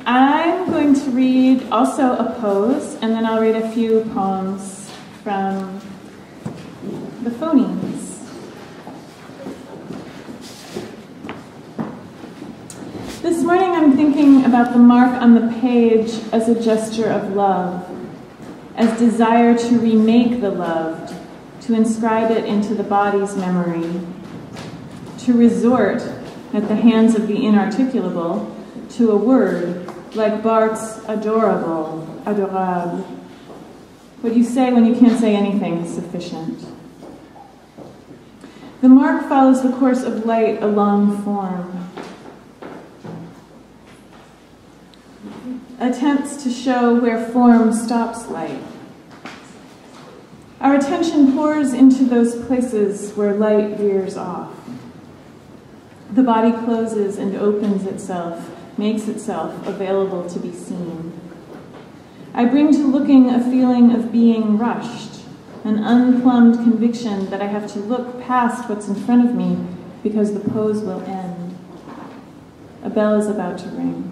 I'm going to read also a pose, and then I'll read a few poems from the phonemes. This morning I'm thinking about the mark on the page as a gesture of love, as desire to remake the loved, to inscribe it into the body's memory, to resort, at the hands of the inarticulable, to a word like Barthes' adorable, adorable. What you say when you can't say anything is sufficient. The mark follows the course of light along form. Attempts to show where form stops light. Our attention pours into those places where light veers off. The body closes and opens itself, makes itself available to be seen. I bring to looking a feeling of being rushed, an unplumbed conviction that I have to look past what's in front of me because the pose will end. A bell is about to ring.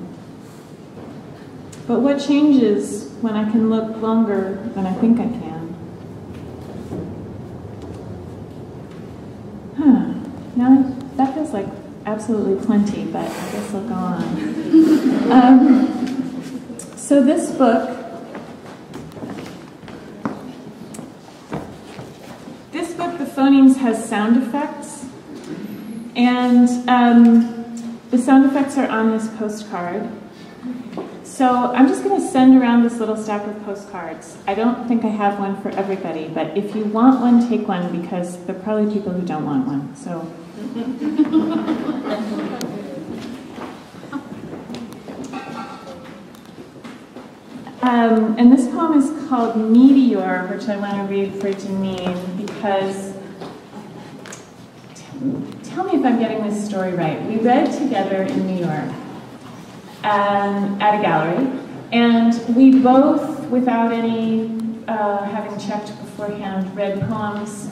But what changes when I can look longer than I think I can? Now that feels like absolutely plenty, but I guess I'll go on. So this book, The Phonemes, has sound effects, and the sound effects are on this postcard. So I'm just going to send around this little stack of postcards. I don't think I have one for everybody, but if you want one, take one, because there are probably people who don't want one. So. And this poem is called Meteor, which I want to read for Genine, because, tell me if I'm getting this story right. We read together in New York at a gallery, and we both, without any having checked beforehand, read poems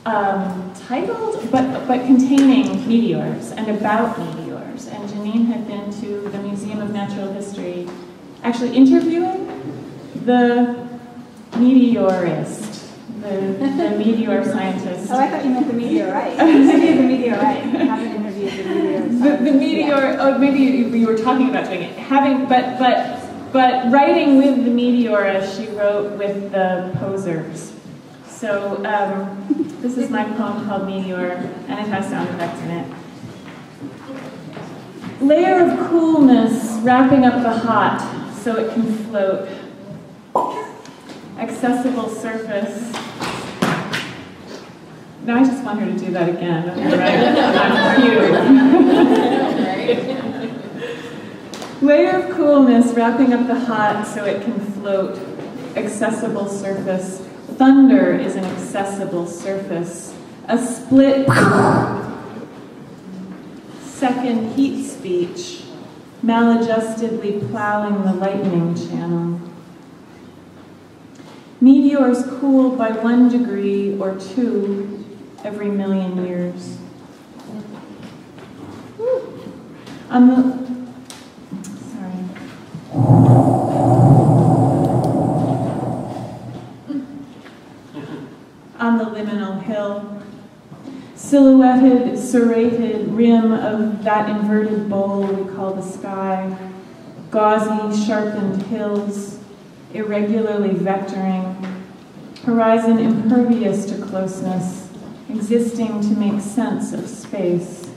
titled, but containing meteors and about meteors. And Genine had been to the Museum of Natural History, actually interviewing the meteorist, the meteor scientist. Oh, I thought you meant the meteorite. Maybe the meteorite. I haven't interviewed the meteor. The meteor. Yeah. Oh, maybe you were talking about doing it. But writing with the meteor as she wrote with the posers. So this is my poem called Meteor, and it has sound effects in it. Layer of coolness wrapping up the hot so it can float. Accessible surface. Now I just want her to do that again. Okay, right? I'm cute. Layer of coolness wrapping up the hot so it can float. Accessible surface. Thunder is an accessible surface. A split second heat speech, maladjustedly plowing the lightning channel. Meteors cool by 1 degree or 2 every million years. On the liminal hill, silhouetted, serrated rim of that inverted bowl we call the sky, gauzy, sharpened hills, irregularly vectoring, horizon impervious to closeness, existing to make sense of space,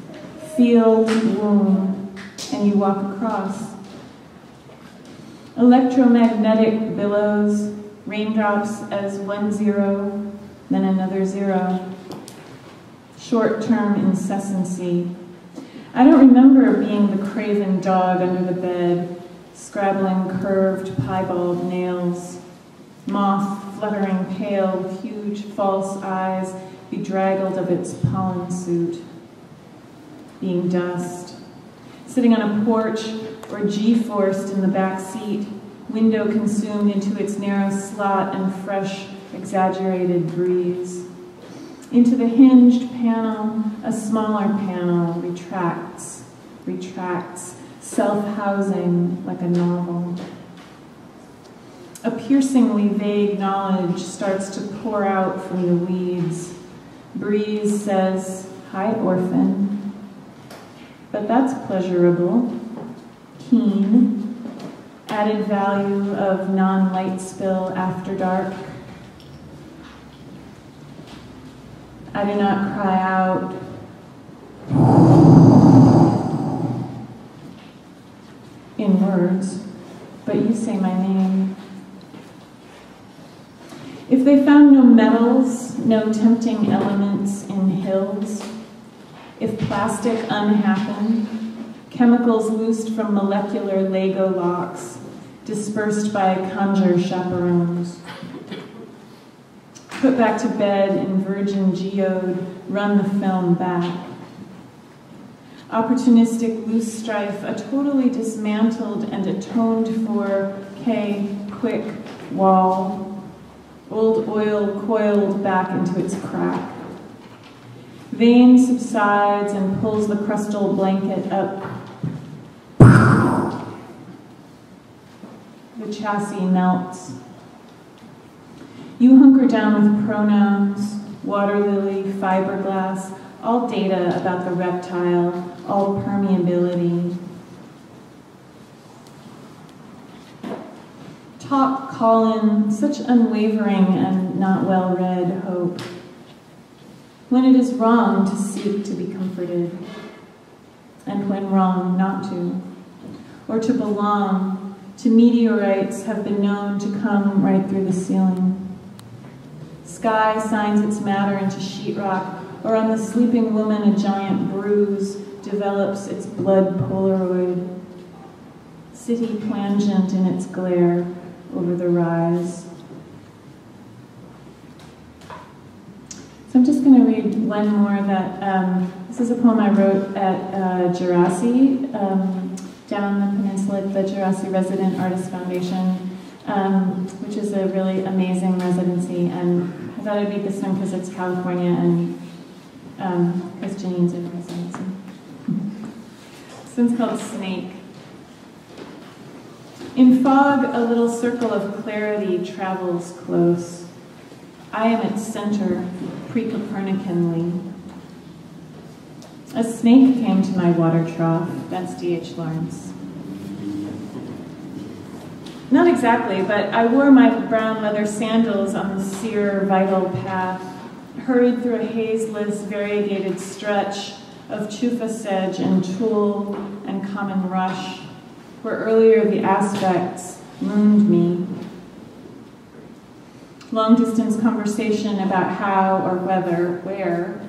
field, womb, and you walk across. Electromagnetic billows, raindrops as 1 0, then another 0. Short-term incessancy. I don't remember being the craven dog under the bed, scrabbling curved piebald nails, moth fluttering pale with huge false eyes bedraggled of its pollen suit, being dust, sitting on a porch or G-forced in the back seat, window consumed into its narrow slot and fresh, exaggerated breeze. Into the hinged panel, a smaller panel retracts, self-housing like a novel. A piercingly vague knowledge starts to pour out from the weeds. Breeze says, "Hi, orphan." But that's pleasurable, keen, added value of non-light spill after dark. I do not cry out, in words, but you say my name. If they found no metals, no tempting elements in hills, if plastic unhappened, chemicals loosed from molecular Lego locks, dispersed by conjure chaperones, put back to bed in virgin geode, run the film back. Opportunistic loose strife, a totally dismantled and atoned for quick wall, old oil coiled back into its crack. Vein subsides and pulls the crustal blanket up. The chassis melts. You hunker down with pronouns, water lily, fiberglass, all data about the reptile, all permeability. Talk, Colin, such unwavering and not well-read hope. When it is wrong to seek to be comforted, and when wrong not to, or to belong to meteorites have been known to come right through the ceiling. Sky signs its matter into sheetrock, or on the sleeping woman a giant bruise develops its blood Polaroid. City plangent in its glare over the rise. So I'm just going to read one more that, this is a poem I wrote at Gerasi, down the peninsula at the Gerasi Resident Artist Foundation, which is a really amazing residency, and I thought I'd read this one because it's California and because Janine's in residency. This one's called Snake. In fog, a little circle of clarity travels close. I am its center, pre-Copernicanly. A snake came to my water trough. That's D.H. Lawrence. Not exactly, but I wore my brown leather sandals on the sere, vital path, hurried through a hazeless, variegated stretch of chufa sedge and tulle and common rush, where earlier the aspects mooned me. Long-distance conversation about how or whether, where,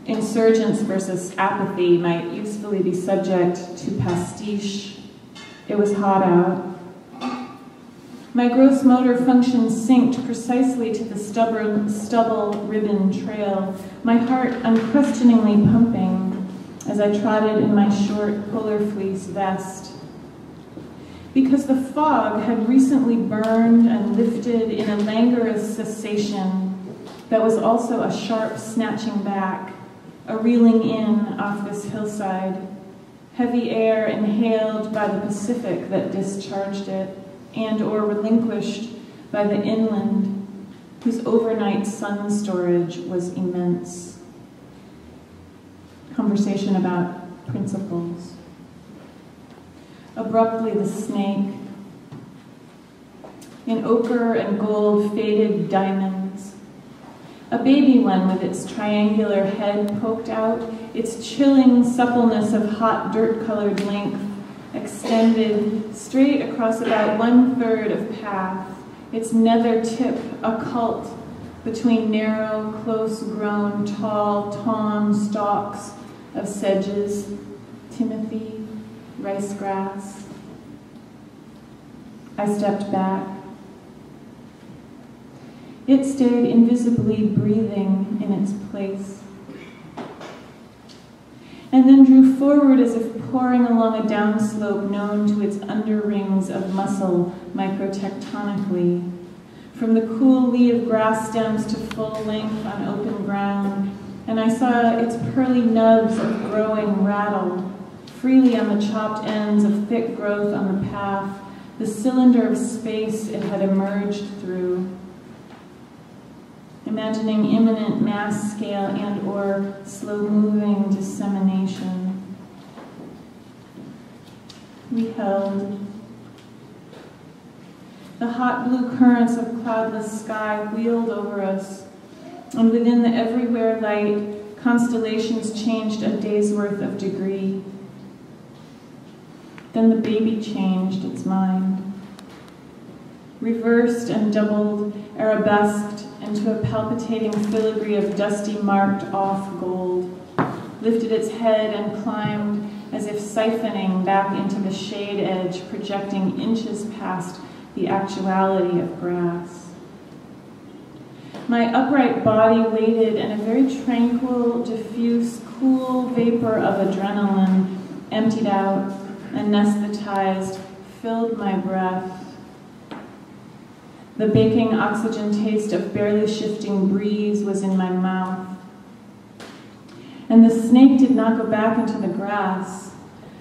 insurgence versus apathy might usefully be subject to pastiche. It was hot out. My gross motor function synced precisely to the stubble ribbon trail, my heart unquestioningly pumping as I trotted in my short polar fleece vest. Because the fog had recently burned and lifted in a languorous cessation that was also a sharp snatching back, a reeling in off this hillside, heavy air inhaled by the Pacific that discharged it, and or relinquished by the inland, whose overnight sun storage was immense. Conversation about principles. Abruptly, the snake. In ochre and gold faded diamonds. A baby one with its triangular head poked out, its chilling suppleness of hot dirt-colored length extended straight across about 1/3 of path, its nether tip occult between narrow, close-grown, tall, tawn stalks of sedges, timothy, rice grass. I stepped back. It stayed invisibly breathing in its place, and then drew forward as if pouring along a downslope known to its underrings of muscle microtectonically, from the cool lee of grass stems to full length on open ground, and I saw its pearly nubs of growing rattle, freely on the chopped ends of thick growth on the path, the cylinder of space it had emerged through. Imagining imminent mass scale and/or slow-moving dissemination. We held. The hot blue currents of cloudless sky wheeled over us, and within the everywhere light, constellations changed a day's worth of degree. Then the baby changed its mind, reversed and doubled, arabesqued into a palpitating filigree of dusty marked off gold, lifted its head and climbed as if siphoning back into the shade edge, projecting inches past the actuality of grass. My upright body waited, and a very tranquil, diffuse, cool vapor of adrenaline emptied out, anesthetized, filled my breath. The baking oxygen taste of barely shifting breeze was in my mouth. And the snake did not go back into the grass.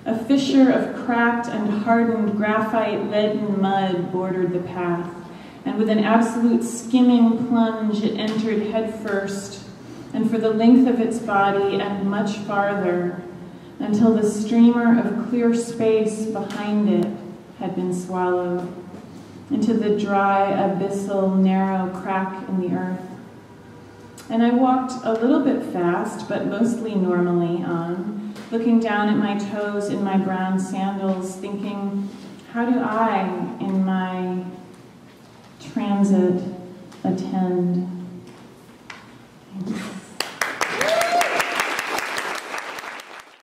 A fissure of cracked and hardened graphite leaden mud bordered the path, and with an absolute skimming plunge it entered headfirst, and for the length of its body and much farther, until the streamer of clear space behind it had been swallowed into the dry, abyssal, narrow crack in the earth. And I walked a little bit fast, but mostly normally on, looking down at my toes in my brown sandals, thinking, how do I, in my transit, attend?